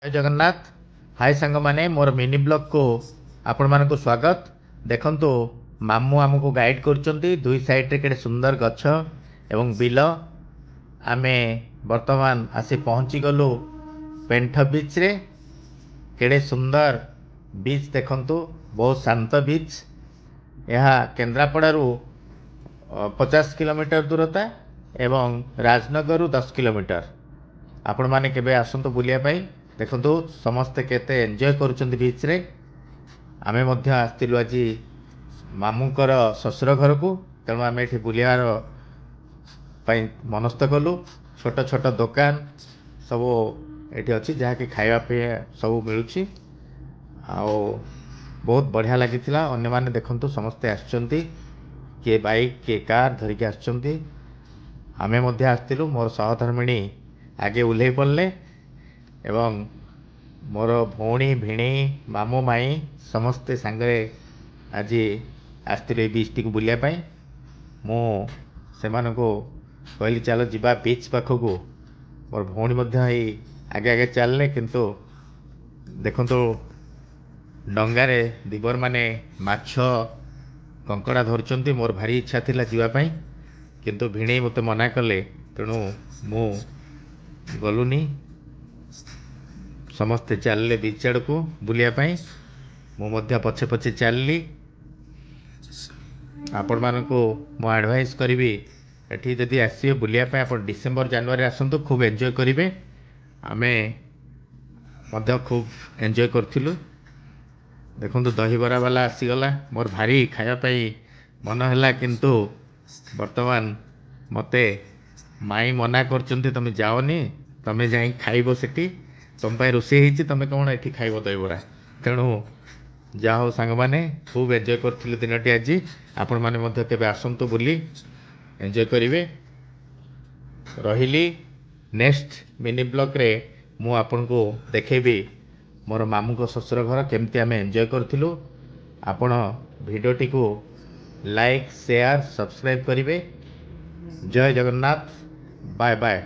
जय जगन्नाथ। हाय सांग माने मोर मिनी ब्लॉग को आपण मानक स्वागत। देखंतु मामू आमको गाइड करचंती दुई साइड रे केडे सुंदर गछ एवं बिल। आमे वर्तमान आसी पहुंची गलु पेंठ बीच रे। केडे सुंदर बीच देखंतु, बहुत शांत बीच। यह केन्द्रापड़ारू 50 किलोमीटर दूरता एवं राजनगर 10 किलोमीटर। आपण माने केबे आसंतु बुलिया पाई। देखंतु समस्ते केते एंजॉय करूचंती बीच रे। आमे मध्य आस्तिलु आज मामूंकर ससुर घर को, तेणु आमे एठी बुलियार पाई मनस्थ कलु। छोट छोट दुकान सब एठी अछि जहाँ कि खाइबा पे सब मिलुछि। आओ बहुत बढ़िया लागिथिला। अन्य माने देखंतु समस्ते आछंती, के बाइक के कार धरिके आछंती। आमे मध्य आस्तिलु। मोर सहधर्मिणी आगे उल्हे पड़ले एवं मोर भौणी भिणी मामू माई समस्ते सांगरे आज आस्तिले बीच टी बुलिया पाई। मु सेमानको कहली चलो जिबा बीच पाखकू। मोर भौणी मध्य आगे आगे चलले, किंतु देखंतु डंगारे दिबर माने माछ कंकड़ा धरचंती। मोर भारी इच्छा थिला जीवा पाई, किंतु भिणे मते मना कले, तेणु मु गलुनी। समस्ते चलले बीच आड़ को बुलिया पाई। मु मध्य पछे पछे चलली। आपण मानको मु एडवाइस करिवि, एठी जदि आसीबे बुलिया पाई आपण डिसेंबर जनवरी आसंतु, खूब एंजॉय करिवे। आमे मध्य खूब एंजॉय करथिलु। देखंतु दहीबरा वाला आसीगला। मोर भारी खाया पाई मन होला, किंतु वर्तमान मते माई मना करचंती, तमे जाओनी, तमे जाई खाइबो सेठी, तम पाई रोषे ହେଇଛି, तमे कौन एठी खाइबो दहीबरा। तेणु जा हो सांग माने खूब एंजॉय करथिलु दिनटी आज। आपण माने मध्य केबे आसंतु बुली एंजॉय करिवे। रहिली नेक्स्ट मिनी ब्लॉग रे मु आपन को देखेबी मोर मामू को ससुर घर केमती आमे एंजॉय करथिलु। आपण वीडियोटी को लाइक शेयर सब्सक्राइब करिवे। जय जगन्नाथ। Bye bye.